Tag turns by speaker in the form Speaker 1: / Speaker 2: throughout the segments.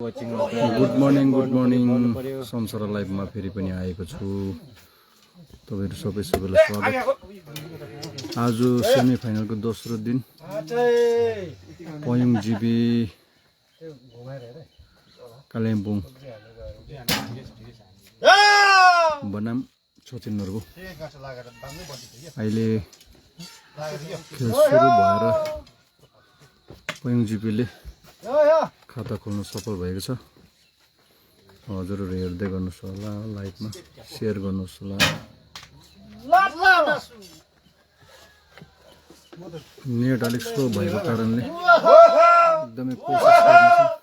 Speaker 1: Good morning संसार लाइभमा फेरि पनि आएको छु। तपाईहरु सबैलाई स्वागत। आज सेमी फाइनलको दोस्रो दिन पयुङ जिबी कालिम्पोङ बनाम छोचिनहरुको अहिले खेल सुरु भएर पयुङ जिबीले खाता खोल्न सफल भएको छ। हजुरहरु हेर्दै गर्नुस् होला, लाइभमा शेयर गर्नुस् होला। नेट अलिक स्लो भएको कारणले एकदमै कोसिस गर्नुछ।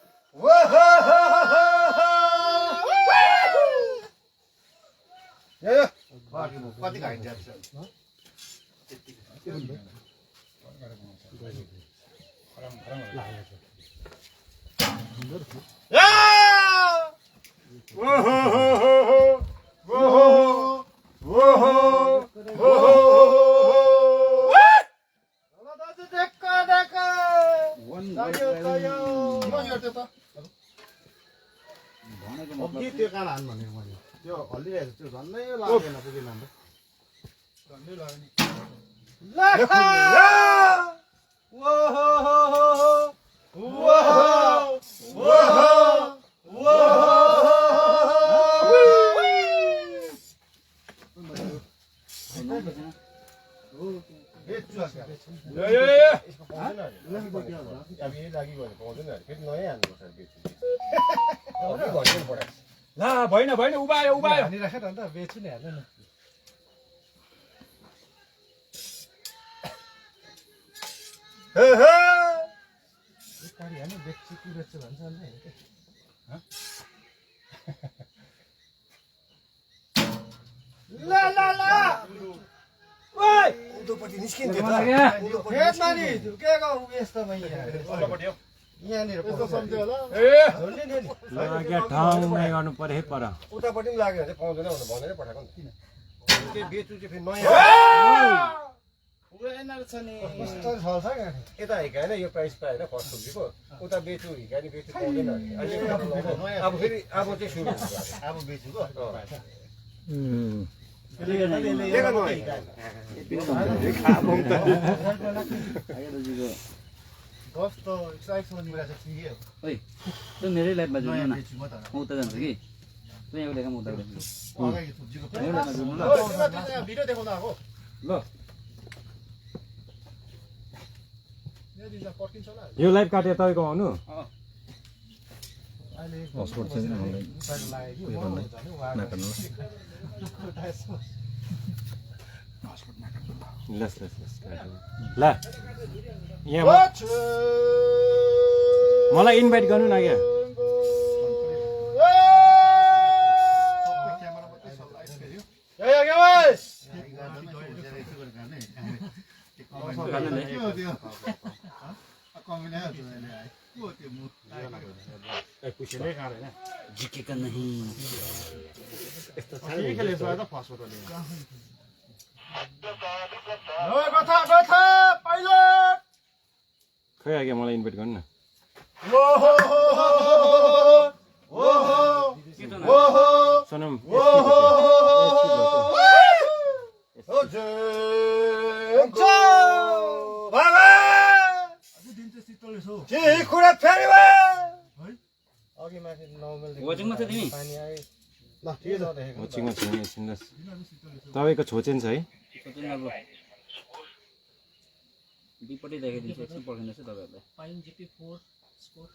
Speaker 1: भएन उभायो नि राखेर अन्त बेच्छु नि हाल्नु न। हे हे पारी हैन बेच्छु कि बेच्छु भन्छ अन्त हैन के ह ला ला ला ओइ उदोपट्टि निस्किन्थ्यो त हेड मानी के गर्नु यस्तोमा यहाँ यहाँनिर यस्तो सम्झ्यो होला ए झोल्ले नि लाग्या ठाउँमै गर्नु पर्यो पर उतापट्टि पनि लाग्यो भने पाउँदैन भनेर पठाएको नि के बेच्छु चाहिँ फेरि नयाँ उएनर छ नि कस्तो छ यता हिका हैन यो प्राइस पाएन फर्स्ट सब्जीको उता बेच्छु हिका नि बेच्छु पाउँदैन अहिले अब फेरि अब चाहिँ सुरु हुन्छ अब बेच्नुको कस्तो एक्साइट हुने कुरा छ के हो ओइ त मेरै लाइफमा जुन न म उता जान्छु कि तँ यहाँ लेखा म उता जान्छु अगाडि सब्जीको ल भिडियो देखाउन आको ल यो लाइभ काटे तपाईको आउनु अहिले पासपोर्ट चाहिँ अनलाइन नकाट्नु पासपोर्ट नकाट्नु लस ल यहाँ मलाई इन्भाइट गर्नु न क्या झिकेका नहीं खै आगे मलाई इन्भाइट गर्नु न सनम तपाईँको छोचेन छ है दुईपट्टि देखाइदिन्छु एकछिन पर्खिनुहोस् है तपाईँहरूलाई पाइन जिपी 4 स्कोर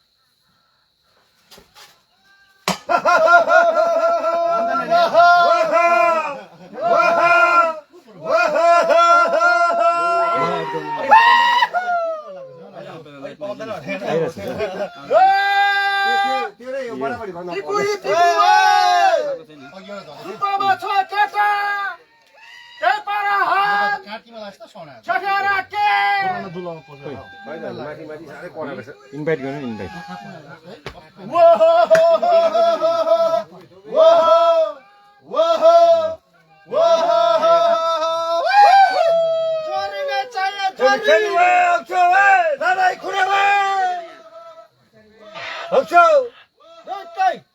Speaker 1: इन्भाइट गर्नु invite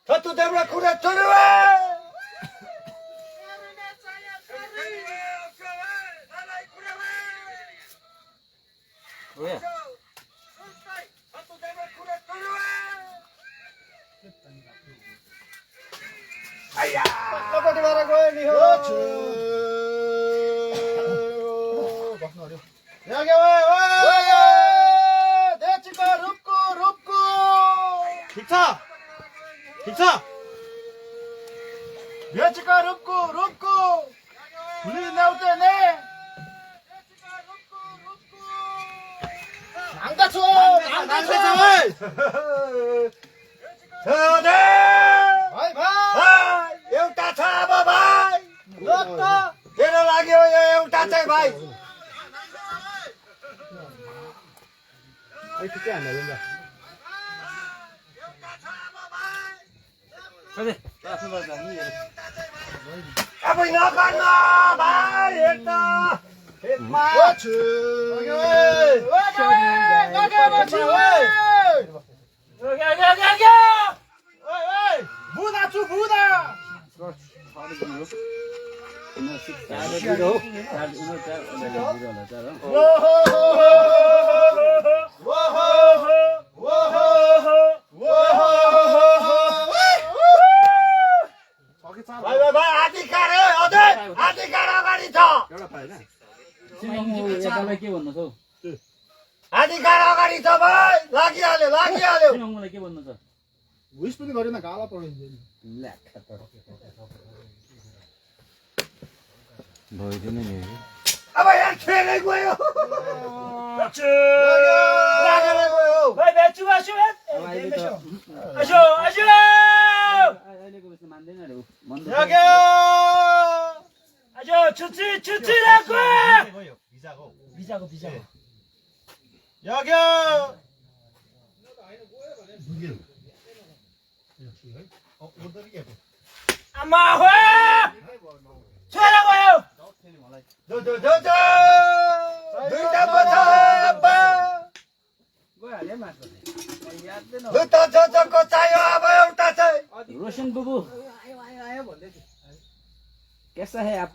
Speaker 1: Satu tembra kuda turu.
Speaker 2: Oh ya.
Speaker 1: Kapati bara gयो नि हो बस्नु अरे यहाँ के ओए देचिको रुपको ठीक छ देचिको रुपको भुली नउते ने नाङ्दा छु ओइ छदे भाइ एउटा छ अब भाइ ल त तेरो लाग्यो यो एउटा चाहिँ भाइ अब नगर्न भाइ हेर्दा बुदा छु बुदा अधिकार अगाडि छ
Speaker 2: के भन्नु छ
Speaker 1: अधिकार अगाडि छ भाइ लागिहाल्यो
Speaker 2: मलाई के भन्नु छ
Speaker 3: विश पनि गरेन गाला पढिन्छ
Speaker 2: भइदिनु नि
Speaker 1: अब यहाँ खेलै गयो लागेर गयो
Speaker 4: भाइ बेच्छु आजो
Speaker 2: अहिलेको बेसी मान्दैन रे मन
Speaker 4: आजो छुच्ची राखो भिजाको आमा हो छोरा गयो
Speaker 1: दुईटा बच्चा
Speaker 2: गइहाल्यो मात्र याद
Speaker 1: दुईटा जजको चाहियो अब एउटा चाहिँ
Speaker 2: रोशन बुबु आयो भन्दै थियो कैसा है आप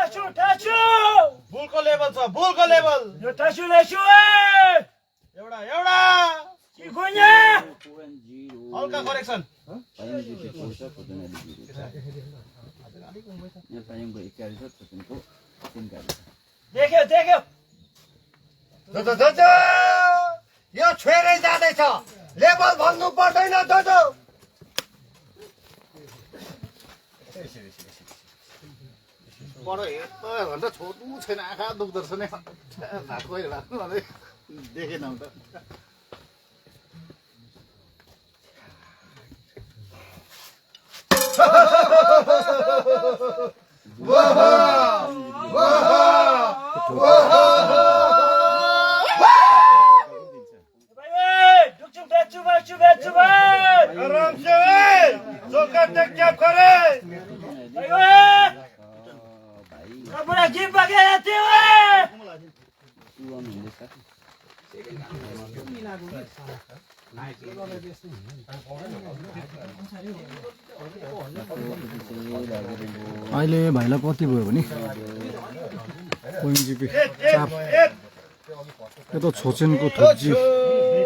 Speaker 4: आजो टाचु
Speaker 1: बुलको लेभल
Speaker 4: यो टाचु लेसु
Speaker 1: एउटा
Speaker 4: चिकुन्या
Speaker 1: हल्का करेक्सन
Speaker 4: देख्यो
Speaker 1: यो छोएरै जाँदैछ लेभल भन्नु पर्दैन दोजो
Speaker 3: बडो हेर्दा भन्दा छोड्नु छैन आँखा दुख्दो रहेछ नि भातको राख्नु भने देखेन त
Speaker 1: आराम से चौका टेक क्या करे
Speaker 4: अपना जीप पकड़े रहते हुए
Speaker 3: अहिले भाइलाई कति भयो भने चाप यता छोचेनको थुक्जी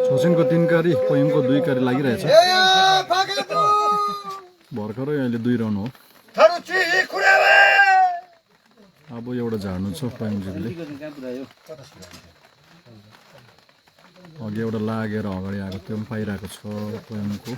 Speaker 3: छोचेनको 3 कारी पयमको 2 कारी लागिरहेछ भर्खरै अहिले 2 राउन्ड हो अब एउटा झार्नु छ पयमजीले अघि एउटा लागेर अगाडि आएको त्यो पनि पाइरहेको छ पयमको